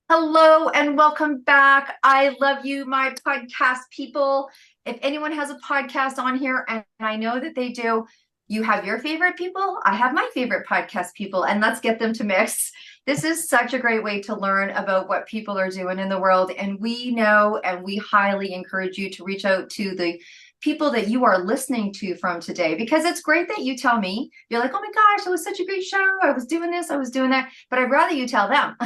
Hello and welcome back. I love you, my podcast people. If anyone has a podcast on here, and I know that they do, you have your favorite people. I have my favorite podcast people, and let's get them to mix. This is such a great way to learn about what people are doing in the world. And we know and we highly encourage you to reach out to the people that you are listening to from today because it's great that you tell me. You're like, oh my gosh, it was such a great show. I was doing this, I was doing that. But I'd rather you tell them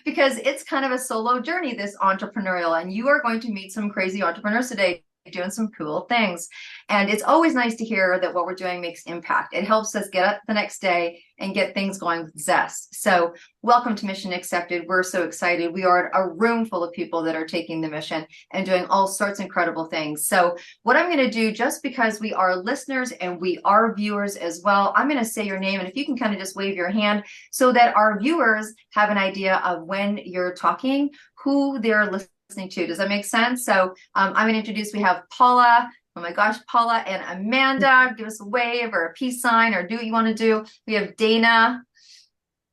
because it's kind of a solo journey, this entrepreneurial, and you are going to meet some crazy entrepreneurs today doing some cool things. And it's always nice to hear that what we're doing makes impact. It helps us get up the next day and get things going with zest. So welcome to Mission Accepted. We're so excited. We are a room full of people that are taking the mission and doing all sorts of incredible things. So what I'm going to do, just because we are listeners and we are viewers as well, I'm going to say your name. And if you can kind of just wave your hand so that our viewers have an idea of when you're talking, who they're listening to. Does that make sense? So I'm going to introduce, we have Paula. Oh my gosh, Paula and Amanda, give us a wave or a peace sign or do what you want to do. We have Dana.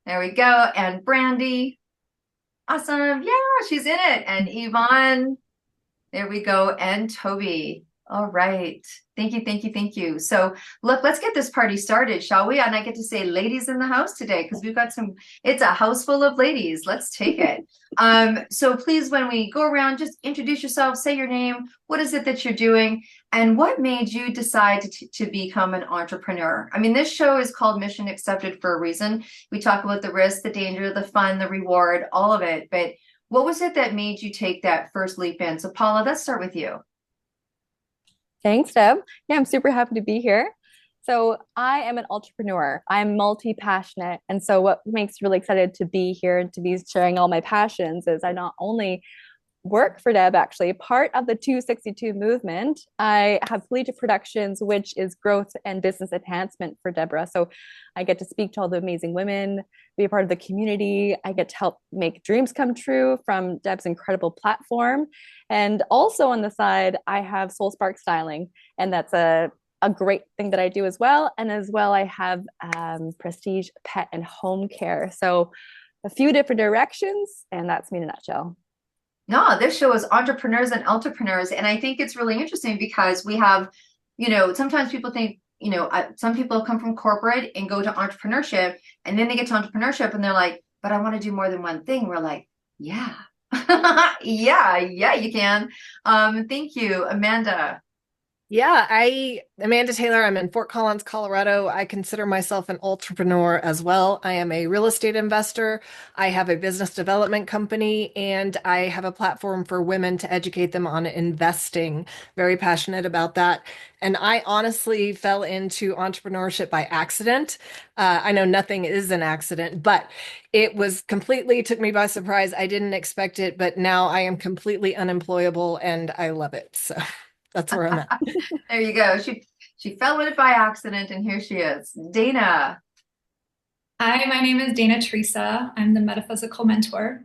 There we go. And Brandy. Awesome. Yeah, she's in it. And Yvonne. There we go. And Toby. All right. Thank you, thank you, thank you. So look, let's get this party started, shall we? And I get to say ladies in the house today because we've got it's a house full of ladies. Let's take it. So please, when we go around, just introduce yourself, say your name. What is it that you're doing? And what made you decide to become an entrepreneur? I mean, this show is called Mission Accepted for a reason. We talk about the risk, the danger, the fun, the reward, all of it. But what was it that made you take that first leap in? So Paula, let's start with you. Thanks, Deb. Yeah, I'm super happy to be here. So, I am an entrepreneur. I'm multi-passionate. And so, what makes me really excited to be here and to be sharing all my passions is I not only work for Deb, actually, part of the 262 movement. I have Collegiate Productions, which is growth and business enhancement for Deborah. So I get to speak to all the amazing women, be a part of the community. I get to help make dreams come true from Deb's incredible platform. And also on the side, I have Soul Spark Styling, and that's a great thing that I do as well. And as well, I have Prestige Pet and Home Care. So a few different directions, and that's me in a nutshell. No, this show is entrepreneurs and entrepreneurs. And I think it's really interesting because we have, sometimes people think, some people come from corporate and go to entrepreneurship, and then they get to entrepreneurship and they're like, but I want to do more than one thing. We're like, yeah, yeah, you can. Thank you, Amanda. Yeah, Amanda Taylor. I'm in Fort Collins, Colorado. I consider myself an entrepreneur as well. I am a real estate investor. I have a business development company, and I have a platform for women to educate them on investing. Very passionate about that. And I honestly fell into entrepreneurship by accident. I know nothing is an accident, but it was completely took me by surprise. I didn't expect it, but now I am completely unemployable and I love it. So. That's where I'm at. There you go. She fell with it by accident, and here she is. Dana. Hi, my name is Dana Teresa. I'm the metaphysical mentor.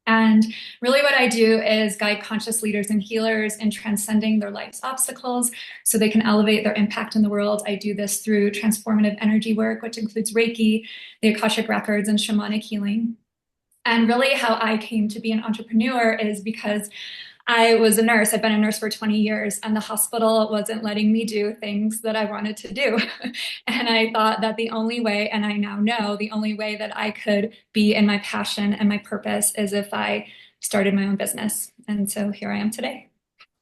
And really, what I do is guide conscious leaders and healers in transcending their life's obstacles so they can elevate their impact in the world. I do this through transformative energy work, which includes Reiki, the Akashic Records, and shamanic healing. And really, how I came to be an entrepreneur is because I was a nurse. I've been a nurse for 20 years, and the hospital wasn't letting me do things that I wanted to do. And I thought that the only way, and I now know the only way that I could be in my passion and my purpose is if I started my own business. And so here I am today.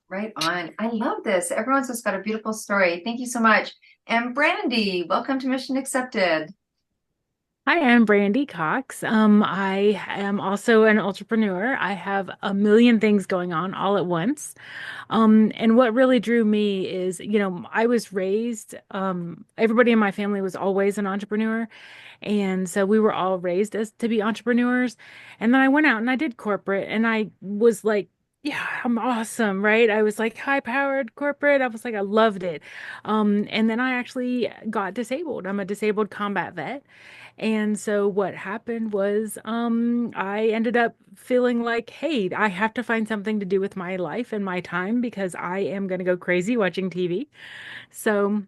Right on. I love this. Everyone's just got a beautiful story. Thank you so much. And Brandy, welcome to Mission Accepted. Hi, I'm Brandy Cox. I am also an entrepreneur. I have a million things going on all at once. And what really drew me is, I was raised, everybody in my family was always an entrepreneur. And so we were all raised as to be entrepreneurs. And then I went out and I did corporate and I was like, yeah, I'm awesome, right? I was like high powered corporate. I was like, I loved it. And then I actually got disabled. I'm a disabled combat vet. And so what happened was I ended up feeling like, hey, I have to find something to do with my life and my time because I am going to go crazy watching TV. So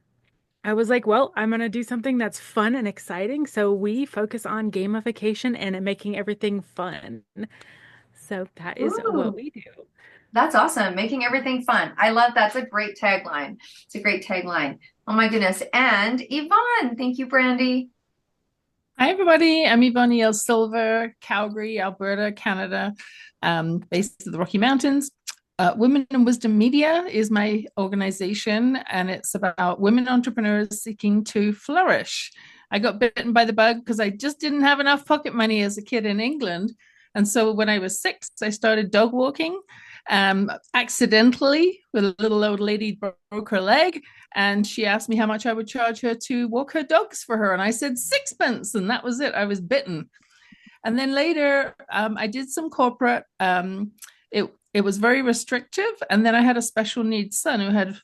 I was like, well, I'm going to do something that's fun and exciting. So we focus on gamification and making everything fun. So that is what Ooh, we do. that's awesome. Making everything fun. I love that's a great tagline. It's a great tagline. Oh my goodness. And Yvonne, thank you, Brandy. Hi, everybody. I'm Yvonne Yale Silver, Calgary, Alberta, Canada, based in the Rocky Mountains. Women in Wisdom Media is my organization, and it's about women entrepreneurs seeking to flourish. I got bitten by the bug because I just didn't have enough pocket money as a kid in England. And so when I was 6, I started dog walking. Accidentally, with a little old lady broke her leg, and she asked me how much I would charge her to walk her dogs for her. And I said 6 pence, and that was it. I was bitten. And then later, I did some corporate. It was very restrictive. And then I had a special needs son who had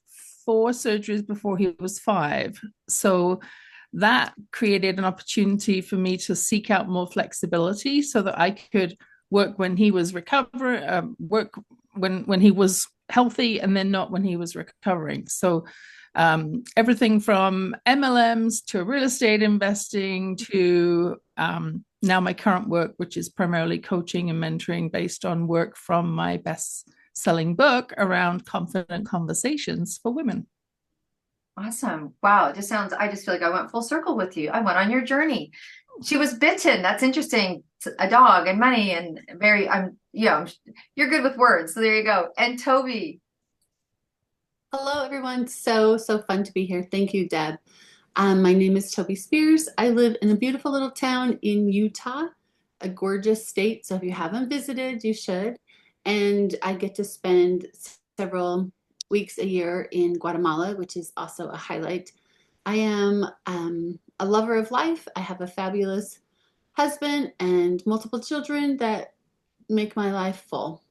4 surgeries before he was 5. So that created an opportunity for me to seek out more flexibility so that I could work when he was recovering, work when he was healthy, and then not when he was recovering. So everything from MLMs to real estate investing to now my current work, which is primarily coaching and mentoring based on work from my best-selling book around confident conversations for women. Awesome. Wow. I just feel like I went full circle with you. I went on your journey. She was bitten. That's interesting. A dog and money and you're good with words. So there you go. And Toby. Hello, everyone. So fun to be here. Thank you, Deb. My name is Toby Spears. I live in a beautiful little town in Utah, a gorgeous state. So if you haven't visited, you should. And I get to spend several weeks a year in Guatemala, which is also a highlight. I am a lover of life. I have a fabulous husband and multiple children that make my life full.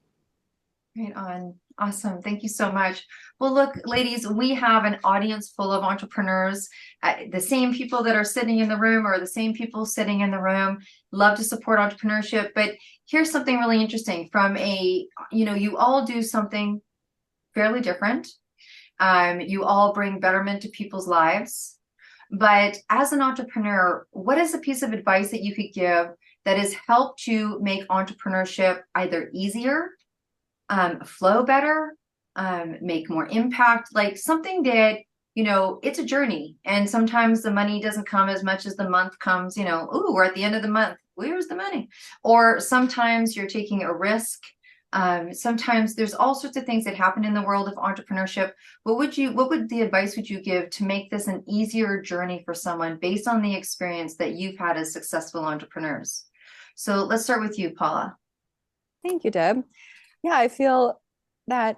Right on. Awesome. Thank you so much. Well, look, ladies, we have an audience full of entrepreneurs. The same people that are sitting in the room are the same people sitting in the room. Love to support entrepreneurship. But here's something really interesting from you all do something fairly different. You all bring betterment to people's lives. But as an entrepreneur, what is a piece of advice that you could give that has helped you make entrepreneurship either easier, flow better, make more impact, like something that, it's a journey. And sometimes the money doesn't come as much as the month comes, ooh, we're at the end of the month. Where's the money? Or sometimes you're taking a risk. Sometimes there's all sorts of things that happen in the world of entrepreneurship. What would the advice would you give to make this an easier journey for someone based on the experience that you've had as successful entrepreneurs? So let's start with you, Paula. Thank you, Deb. Yeah, I feel that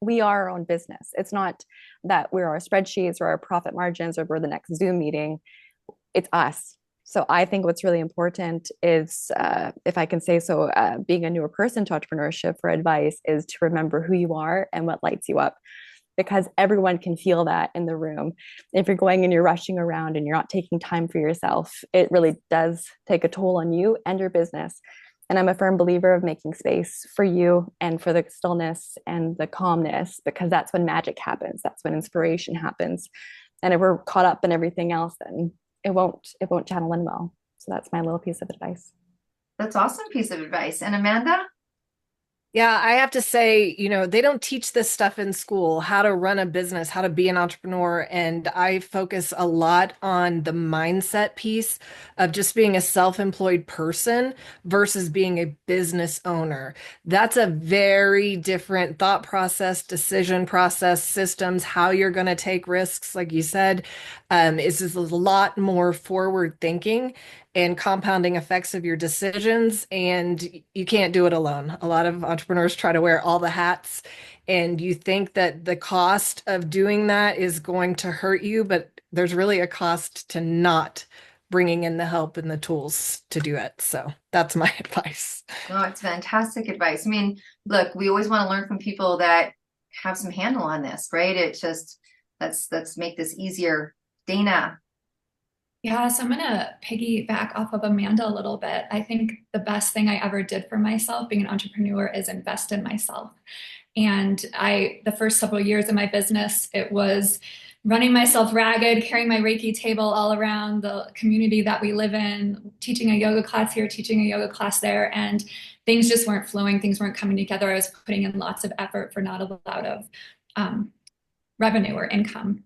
we are our own business. It's not that we're our spreadsheets or our profit margins or we're the next Zoom meeting. It's us. So I think what's really important is, if I can say so, being a newer person to entrepreneurship for advice is to remember who you are and what lights you up, because everyone can feel that in the room. If you're going and you're rushing around and you're not taking time for yourself, it really does take a toll on you and your business. And I'm a firm believer of making space for you and for the stillness and the calmness, because that's when magic happens. That's when inspiration happens. And if we're caught up in everything else, then it won't channel in well. So that's my little piece of advice. That's awesome piece of advice. And Amanda? Yeah, I have to say, they don't teach this stuff in school, how to run a business, how to be an entrepreneur. And I focus a lot on the mindset piece of just being a self-employed person versus being a business owner. That's a very different thought process, decision process, systems, how you're going to take risks, like you said, is just a lot more forward thinking and compounding effects of your decisions. And you can't do it alone. A lot of entrepreneurs try to wear all the hats, and you think that the cost of doing that is going to hurt you, but there's really a cost to not bringing in the help and the tools to do it. So that's my advice. Oh, it's fantastic advice. I mean, look, we always want to learn from people that have some handle on this, right? It just, let's make this easier. Dana. Yeah, so I'm going to piggyback off of Amanda a little bit. I think the best thing I ever did for myself being an entrepreneur is invest in myself. And the first several years of my business, it was running myself ragged, carrying my Reiki table all around the community that we live in, teaching a yoga class here, teaching a yoga class there, and things just weren't flowing. Things weren't coming together. I was putting in lots of effort for not a lot of revenue or income.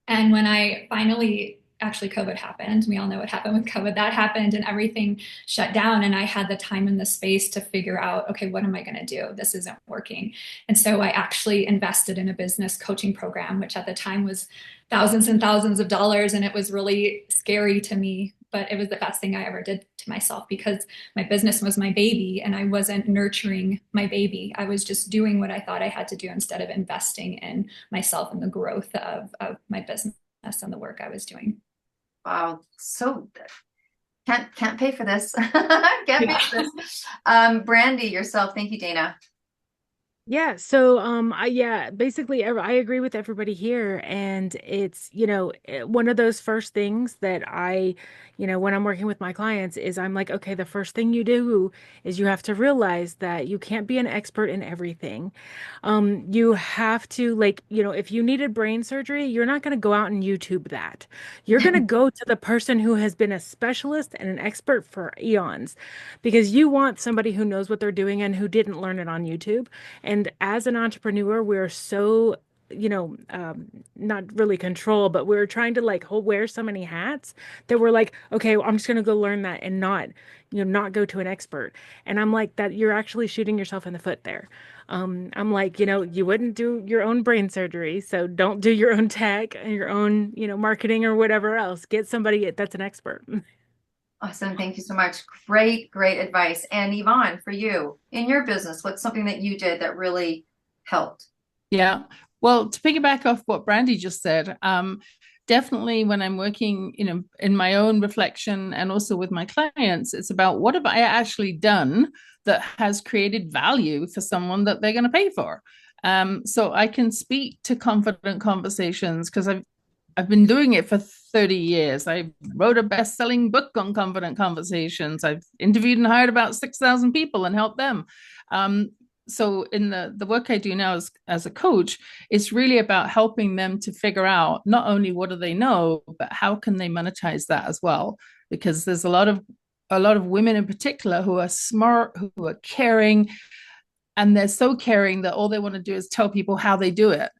And when I finally, actually COVID happened, we all know what happened with COVID, that happened and everything shut down. And I had the time and the space to figure out, okay, what am I going to do? This isn't working. And so I actually invested in a business coaching program, which at the time was thousands and thousands of dollars. And it was really scary to me, but it was the best thing I ever did to myself because my business was my baby and I wasn't nurturing my baby. I was just doing what I thought I had to do instead of investing in myself and the growth of my business and the work I was doing. Wow. So can't pay for this. Can't pay for this. Brandy, yourself. Thank you, Dana. Yeah, so basically I agree with everybody here, and it's, one of those first things that when I'm working with my clients is I'm like, okay, the first thing you do is you have to realize that you can't be an expert in everything. You have to, if you needed brain surgery, you're not going to go out and YouTube that. You're going to go to the person who has been a specialist and an expert for eons, because you want somebody who knows what they're doing and who didn't learn it on YouTube. And as an entrepreneur, we're so, not really control, but we're trying to wear so many hats that we're like, okay, well, I'm just going to go learn that and not go to an expert. And I'm like, that you're actually shooting yourself in the foot there. I'm like, you wouldn't do your own brain surgery, so don't do your own tech and your own, marketing or whatever else. Get somebody that's an expert. Awesome. Thank you so much. Great, great advice. And Yvonne, for you, in your business, what's something that you did that really helped? Yeah. Well, to piggyback off what Brandy just said, definitely when I'm working, in my own reflection and also with my clients, it's about what have I actually done that has created value for someone that they're going to pay for. So I can speak to confident conversations because I've been doing it for 30 years. I wrote a best-selling book on confident conversations. I've interviewed and hired about 6,000 people and helped them. So in the work I do now as a coach, it's really about helping them to figure out not only what do they know, but how can they monetize that as well? Because there's a lot of women in particular who are smart, who are caring, and they're so caring that all they want to do is tell people how they do it.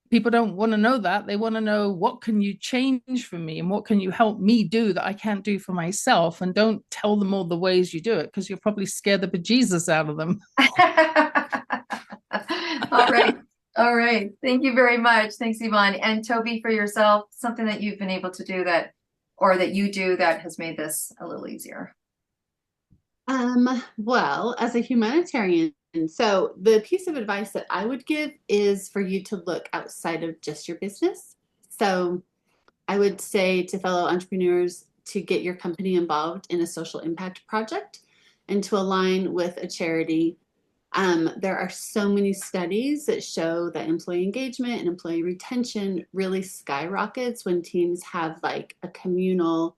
People don't want to know that. They want to know, what can you change for me and what can you help me do that I can't do for myself? And don't tell them all the ways you do it, because you'll probably scare the bejesus out of them. All right. All right. Thank you very much. Thanks, Yvonne. And Toby, for yourself, something that you've been able to do that you do that has made this a little easier. Well, as a humanitarian, so the piece of advice that I would give is for you to look outside of just your business. So I would say to fellow entrepreneurs to get your company involved in a social impact project and to align with a charity. There are so many studies that show that employee engagement and employee retention really skyrockets when teams have like a communal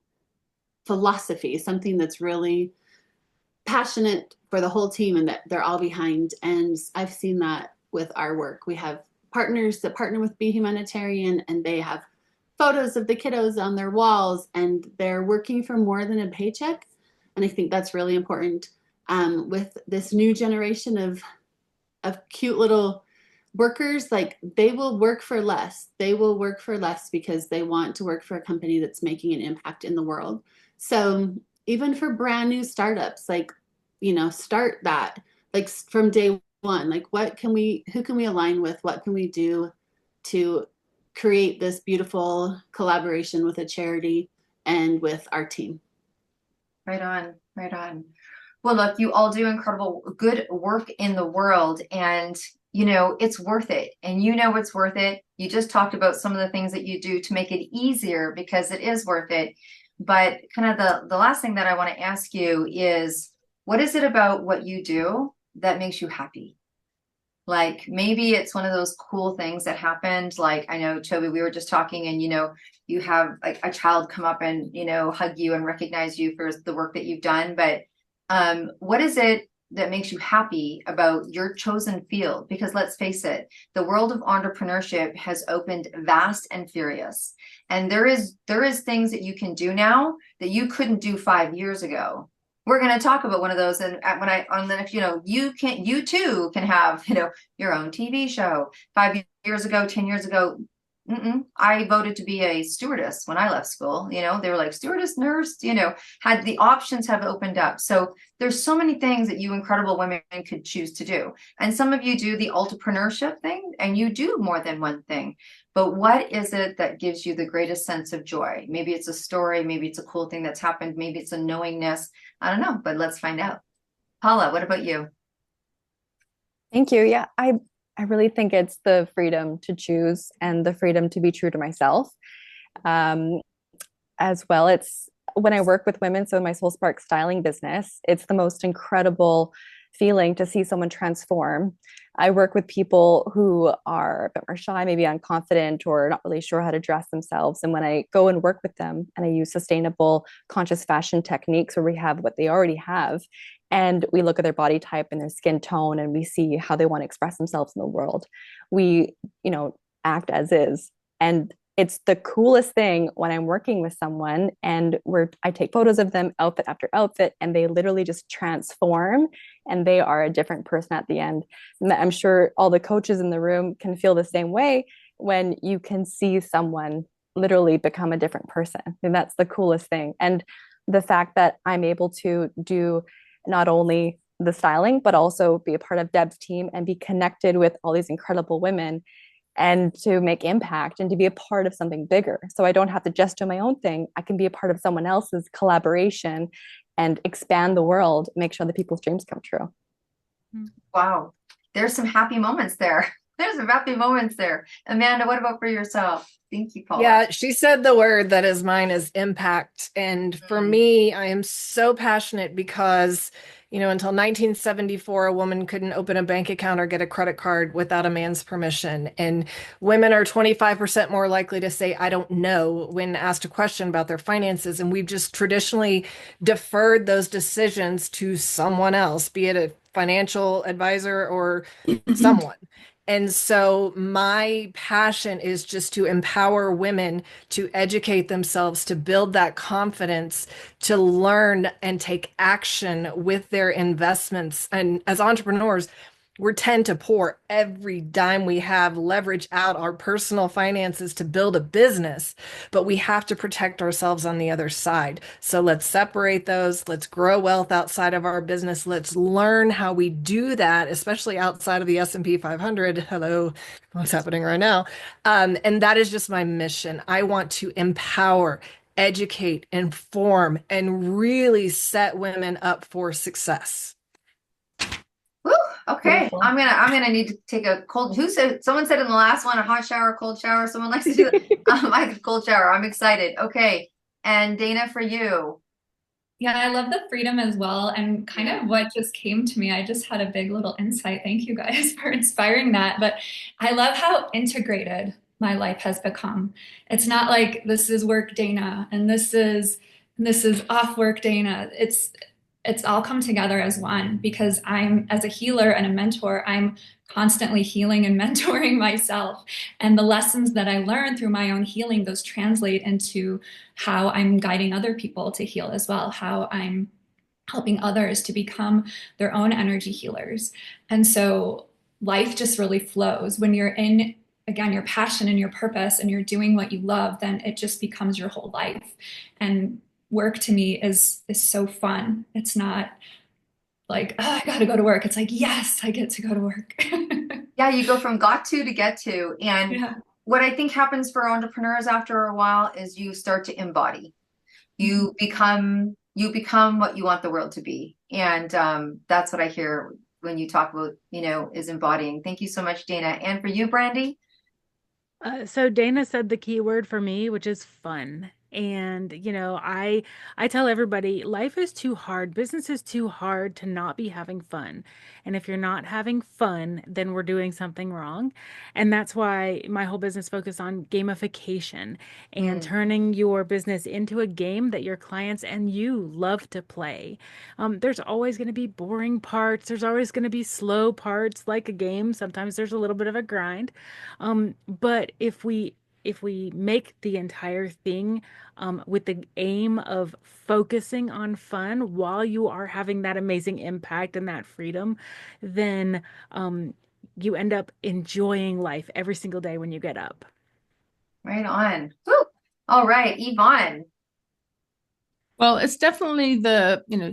philosophy, something that's really passionate for the whole team and that they're all behind. And I've seen that with our work. We have partners that partner with Be Humanitarian, and they have photos of the kiddos on their walls, and they're working for more than a paycheck. And I think that's really important. With this new generation of cute little workers, like they will work for less. They will work for less because they want to work for a company that's making an impact in the world. So even for brand new startups, start that like from day one. Like who can we align with? What can we do to create this beautiful collaboration with a charity and with our team? Right on, right on. Well, look, you all do incredible, good work in the world, and it's worth it. And it's worth it. You just talked about some of the things that you do to make it easier because it is worth it. But kind of the last thing that I want to ask you is, what is it about what you do that makes you happy? Like maybe it's one of those cool things that happened. Like I know, Toby, we were just talking and, you have like a child come up and, hug you and recognize you for the work that you've done. But what is it that makes you happy about your chosen field? Because let's face it, the world of entrepreneurship has opened vast and furious. And there is things that you can do now that you couldn't do 5 years ago. We're going to talk about one of those. And if you too can have, your own TV show. 5 years ago, 10 years ago, I voted to be a stewardess when I left school. They were like stewardess, nurse, had the options have opened up. So there's so many things that you incredible women could choose to do. And some of you do the ultrapreneurship thing and you do more than one thing. But what is it that gives you the greatest sense of joy? Maybe it's a story. Maybe it's a cool thing that's happened. Maybe it's a knowingness. I don't know, but let's find out. Paula, what about you? Thank you. Yeah, I really think it's the freedom to choose and the freedom to be true to myself. As well, it's when I work with women, so in my Soul Spark styling business, it's the most incredible feeling to see someone transform. I work with people who are a bit more shy, maybe unconfident, or not really sure how to dress themselves. And when I go and work with them and I use sustainable conscious fashion techniques where we have what they already have, and we look at their body type and their skin tone and we see how they want to express themselves in the world, we, act as is. And it's the coolest thing when I'm working with someone and I take photos of them outfit after outfit and they literally just transform and they are a different person at the end. And I'm sure all the coaches in the room can feel the same way when you can see someone literally become a different person. And that's the coolest thing. And the fact that I'm able to do not only the styling, but also be a part of Deb's team and be connected with all these incredible women and to make impact and to be a part of something bigger. So I don't have to just do my own thing. I can be a part of someone else's collaboration and expand the world, make sure that people's dreams come true. Wow. There's some happy moments there. There's some happy moments there. Amanda, what about for yourself? Thank you, Paula. Yeah, she said the word that is mine is impact. And for me, I am so passionate because, until 1974, a woman couldn't open a bank account or get a credit card without a man's permission. And women are 25% more likely to say, I don't know, when asked a question about their finances. And we've just traditionally deferred those decisions to someone else, be it a financial advisor or someone. And so my passion is just to empower women to educate themselves, to build that confidence, to learn and take action with their investments. And as entrepreneurs, we tend to pour every dime we have, leverage out our personal finances to build a business, but we have to protect ourselves on the other side. So let's separate those. Let's grow wealth outside of our business. Let's learn how we do that, especially outside of the S&P 500. Hello, what's happening right now? And that is just my mission. I want to empower, educate, inform, and really set women up for success. Woo, okay. Beautiful. I'm gonna need to take a cold. Someone said in the last one, a hot shower, cold shower. Someone likes to do that. I like a cold shower. I'm excited. Okay. And Dana, for you. Yeah, I love the freedom as well. And kind of what just came to me, I just had a big little insight. Thank you guys for inspiring that. But I love how integrated my life has become. It's not like this is work Dana and this is off work Dana. It's all come together as one because I'm, as a healer and a mentor, I'm constantly healing and mentoring myself. And the lessons that I learn through my own healing, those translate into how I'm guiding other people to heal as well, how I'm helping others to become their own energy healers. And so life just really flows when you're in, again, your passion and your purpose and you're doing what you love, then it just becomes your whole life. And work to me is so fun. It's not like, oh, I got to go to work. It's like, yes, I get to go to work. Yeah, you go from got to get to. And what I think happens for entrepreneurs after a while is you start to embody. You become what you want the world to be. And that's what I hear when you talk about, is embodying. Thank you so much, Dana. And for you, Brandy? So Dana said the key word for me, which is fun. And, I tell everybody life is too hard. Business is too hard to not be having fun. And if you're not having fun, then we're doing something wrong. And that's why my whole business focused on gamification and turning your business into a game that your clients and you love to play. There's always going to be boring parts. There's always going to be slow parts like a game. Sometimes there's a little bit of a grind. But if we make the entire thing with the aim of focusing on fun while you are having that amazing impact and that freedom, then you end up enjoying life every single day when you get up. Right on. Woo! All right, Yvonne. Well, it's definitely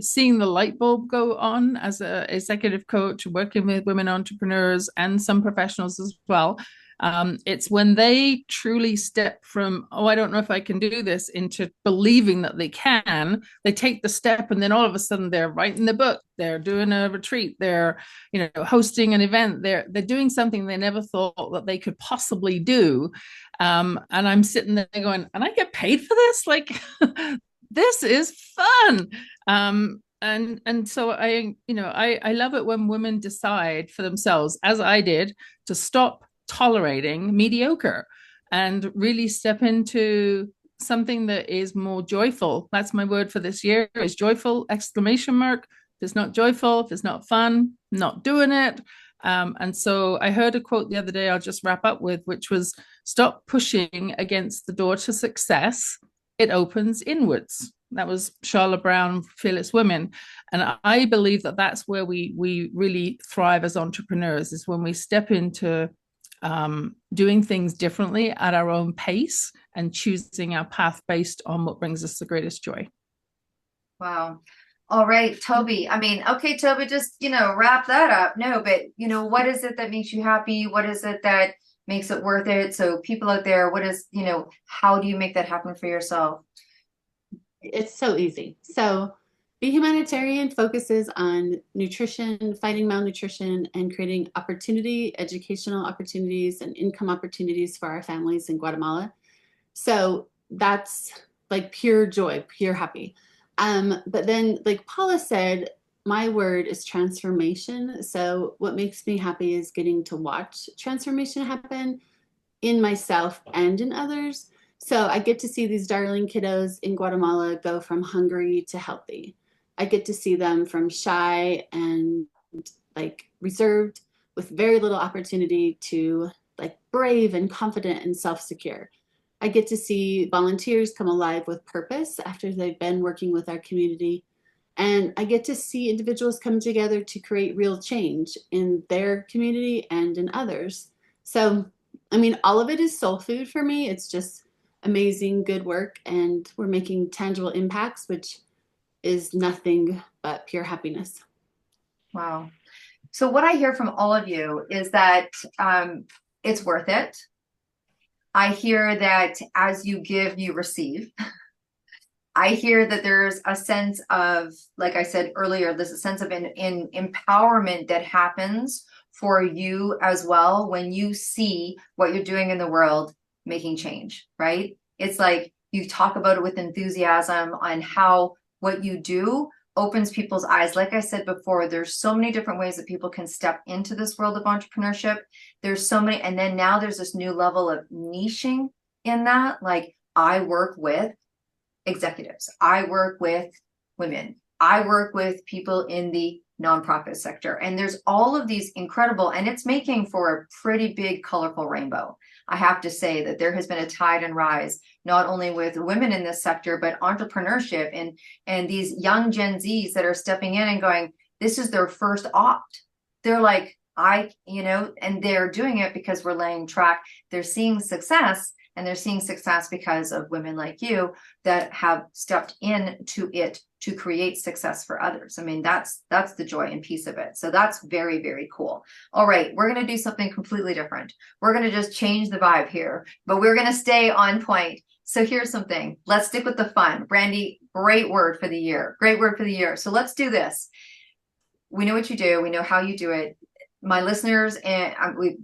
seeing the light bulb go on as an executive coach, working with women entrepreneurs and some professionals as well. It's when they truly step from, oh, I don't know if I can do this, into believing that they can. They take the step, and then all of a sudden they're writing the book, they're doing a retreat, they're hosting an event, they're doing something they never thought that they could possibly do. And I'm sitting there going, and I get paid for this? Like, this is fun. And so I love it when women decide for themselves, as I did, to stop tolerating mediocre and really step into something that is more joyful. That's my word for this year, is joyful, exclamation mark. If it's not joyful, if it's not fun, not doing it. And so I heard a quote the other day I'll just wrap up with, which was, stop pushing against the door to success. It opens inwards. That was Charlotte Brown, Fearless Women. And I believe that that's where we really thrive as entrepreneurs, is when we step into doing things differently at our own pace and choosing our path based on what brings us the greatest joy. Wow. All right, Toby. I mean, okay, Toby, just, wrap that up. No, but, what is it that makes you happy? What is it that makes it worth it? So people out there, how do you make that happen for yourself? It's so easy. So Be Humanitarian focuses on nutrition, fighting malnutrition, and creating educational opportunities, and income opportunities for our families in Guatemala. So that's like pure joy, pure happy. But then, like Paula said, my word is transformation. So what makes me happy is getting to watch transformation happen in myself and in others. So I get to see these darling kiddos in Guatemala go from hungry to healthy. I get to see them from shy and like reserved with very little opportunity to like brave and confident and self-secure. I get to see volunteers come alive with purpose after they've been working with our community. And I get to see individuals come together to create real change in their community and in others. So, I mean, all of it is soul food for me. It's just amazing, good work. And we're making tangible impacts, which is nothing but pure happiness. Wow. So what I hear from all of you is that it's worth it. I hear that as you give, you receive. I hear that there's a sense of, like I said earlier, there's a sense of in empowerment that happens for you as well when you see what you're doing in the world making change, right? It's like you talk about it with enthusiasm on how what you do opens people's eyes. Like I said before, there's so many different ways that people can step into this world of entrepreneurship. There's so many, and then now there's this new level of niching in that. Like, I work with executives, I work with women, I work with people in the nonprofit sector, and there's all of these incredible, and it's making for a pretty big, colorful rainbow. I have to say that there has been a tide and rise, not only with women in this sector, but entrepreneurship and these young Gen Zs that are stepping in and going, this is their first opt. They're like, and they're doing it because we're laying track. They're seeing success, and they're seeing success because of women like you that have stepped into it to create success for others. I mean, that's the joy and piece of it. So that's very, very cool. All right, we're going to do something completely different. We're going to just change the vibe here, but we're going to stay on point. So here's something. Let's stick with the fun. Brandy, great word for the year. Great word for the year. So let's do this. We know what you do. We know how you do it. My listeners, and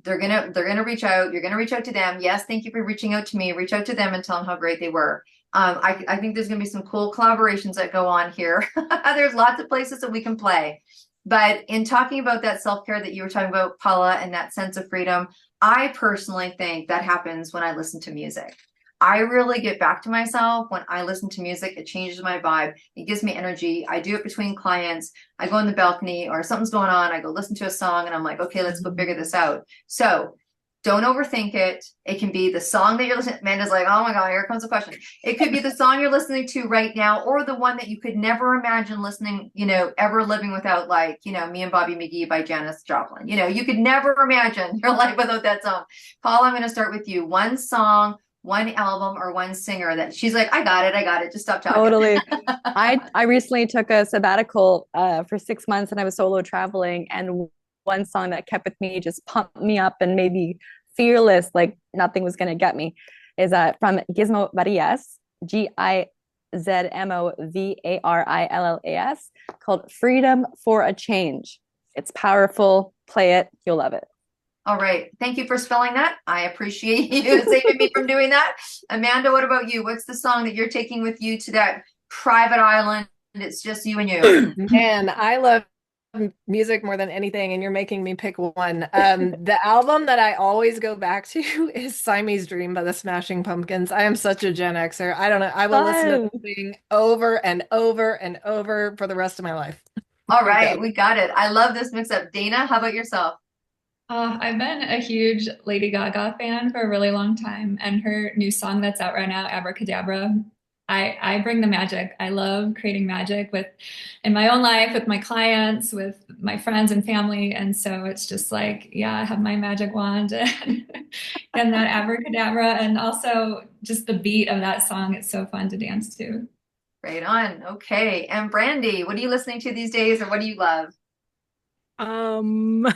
they're gonna reach out. You're gonna reach out to them. Yes, thank you for reaching out to me. Reach out to them and tell them how great they were. I think there's going to be some cool collaborations that go on here. There's lots of places that we can play. But in talking about that self-care that you were talking about, Paula, and that sense of freedom, I personally think that happens when I listen to music. I really get back to myself when I listen to music. It changes my vibe. It gives me energy. I do it between clients. I go on the balcony or something's going on. I go listen to a song and I'm like, okay, let's go figure this out. So don't overthink it. It can be the song that you're listening. Amanda's like, oh my God, here comes the question. It could be the song you're listening to right now, or the one that you could never imagine listening, ever living without, like, Me and Bobby McGee by Janis Joplin. You could never imagine your life without that song. Paul, I'm going to start with you. One song, one album, or one singer that she's like, I got it. Just stop talking. Totally. I recently took a sabbatical for 6 months and I was solo traveling, and one song that kept with me, just pumped me up and made me fearless, like nothing was going to get me, is from Gizmo Varillas, Gizmovarillas, called Freedom for a Change. It's powerful. Play it. You'll love it. All right. Thank you for spelling that. I appreciate you saving me from doing that. Amanda, what about you? What's the song that you're taking with you to that private island? It's just you and you. Man, I love music more than anything, and you're making me pick one. The album that I always go back to is Siamese Dream by the Smashing Pumpkins. I am such a Gen Xer. I don't know. I will listen to this thing over and over and over for the rest of my life. All right. We got it. I love this mix up. Dana, how about yourself? I've been a huge Lady Gaga fan for a really long time, and her new song that's out right now, Abracadabra, I bring the magic. I love creating magic in my own life, with my clients, with my friends and family. And so it's just like, yeah, I have my magic wand and that abracadabra, and also just the beat of that song. It's so fun to dance to. Right on. Okay. And Brandy, what are you listening to these days, or what do you love? I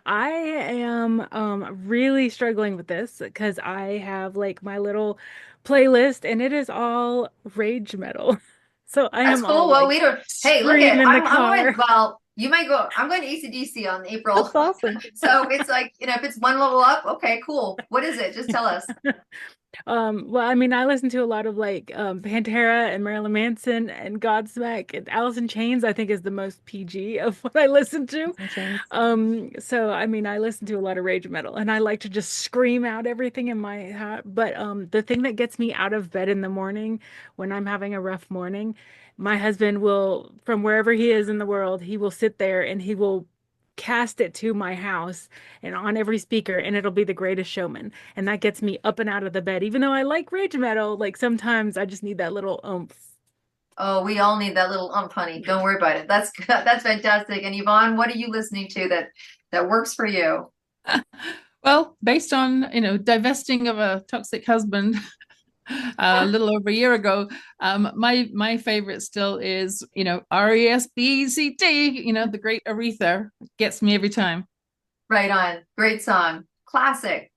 am really struggling with this because I have like my little playlist and it is all rage metal. So That's cool. Well, we don't. Hey, look at. I'm going. Well, you might go. I'm going to AC/DC on April. That's awesome. So it's like, if it's one level up, okay, cool. What is it? Just tell us. Well, I mean, I listen to a lot of like Pantera and Marilyn Manson and Godsmack, and Alice in Chains, I think, is the most PG of what I listen to. So I mean, I listen to a lot of rage metal, and I like to just scream out everything in my heart. But the thing that gets me out of bed in the morning when I'm having a rough morning, my husband will, from wherever he is in the world, he will sit there and he will cast it to my house and on every speaker, and it'll be The Greatest Showman, and that gets me up and out of the bed. Even though I like rage metal, like sometimes I just need that little oomph. Oh, we all need that little oomph, honey. Don't worry about it. That's fantastic. And Yvonne, what are you listening to that works for you? Well, based on divesting of a toxic husband a little over a year ago, my favorite still is RESBCT, the great Aretha. Gets me every time. Right on. Great song. Classic.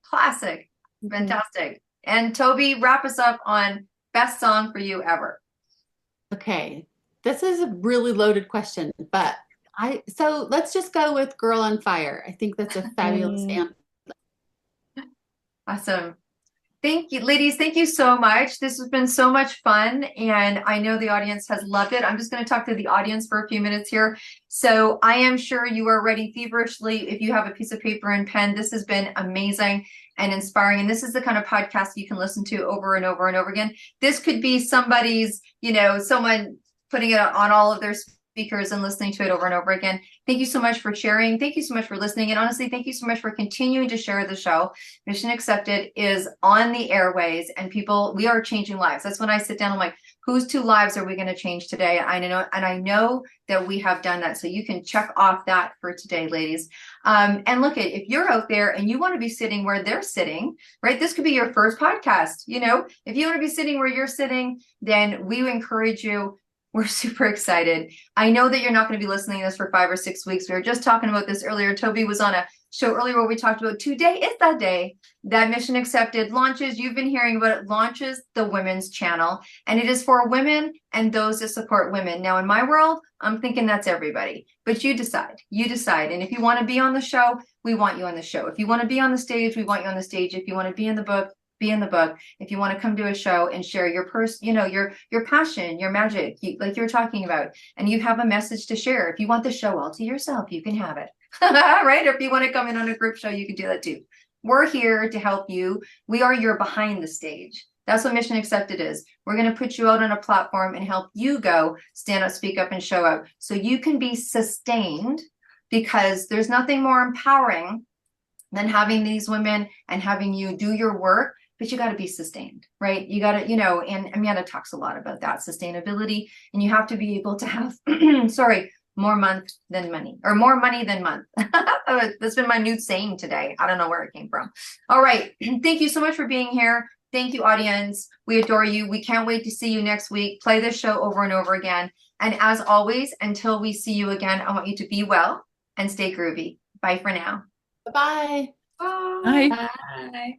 Fantastic. And Toby, wrap us up on best song for you ever. Okay, this is a really loaded question, but so let's just go with Girl on Fire. I think that's a fabulous anthem. Awesome. Thank you, ladies. Thank you so much. This has been so much fun, and I know the audience has loved it. I'm just going to talk to the audience for a few minutes here. So I am sure you are ready feverishly. If you have a piece of paper and pen, this has been amazing and inspiring. And this is the kind of podcast you can listen to over and over and over again. This could be somebody's, someone putting it on all of their speakers and listening to it over and over again. Thank you so much for sharing. Thank you so much for listening. And honestly, thank you so much for continuing to share the show. Mission Accepted is on the airways, and we are changing lives. That's when I sit down, I'm like, whose 2 lives are we going to change today? I know that we have done that. So you can check off that for today, ladies. And look, if you're out there and you want to be sitting where they're sitting, right? This could be your first podcast. If you want to be sitting where you're sitting, then we encourage you. We're super excited. I know that you're not going to be listening to this for 5 or 6 weeks. We were just talking about this earlier. Toby was on a show earlier where we talked about today is that day that Mission Accepted launches. You've been hearing about it, launches the women's channel. And it is for women and those that support women. Now, in my world, I'm thinking that's everybody. But you decide. And if you want to be on the show, we want you on the show. If you want to be on the stage, we want you on the stage. If you want to be in the book, be in the book, if you want to come to a show and share your your passion, your magic, like you were talking about, and you have a message to share. If you want the show all to yourself, you can have it. Right? Or if you want to come in on a group show, you can do that too. We're here to help you. We are your behind the stage. That's what Mission Accepted is. We're going to put you out on a platform and help you go stand up, speak up, and show out so you can be sustained, because there's nothing more empowering than having these women and having you do your work, but you got to be sustained, right? You got to, and Amanda talks a lot about that sustainability, and you have to be able to have, more month than money, or more money than month. That's been my new saying today. I don't know where it came from. All right. Thank you so much for being here. Thank you, audience. We adore you. We can't wait to see you next week. Play this show over and over again. And as always, until we see you again, I want you to be well and stay groovy. Bye for now. Bye-bye. Bye. Bye.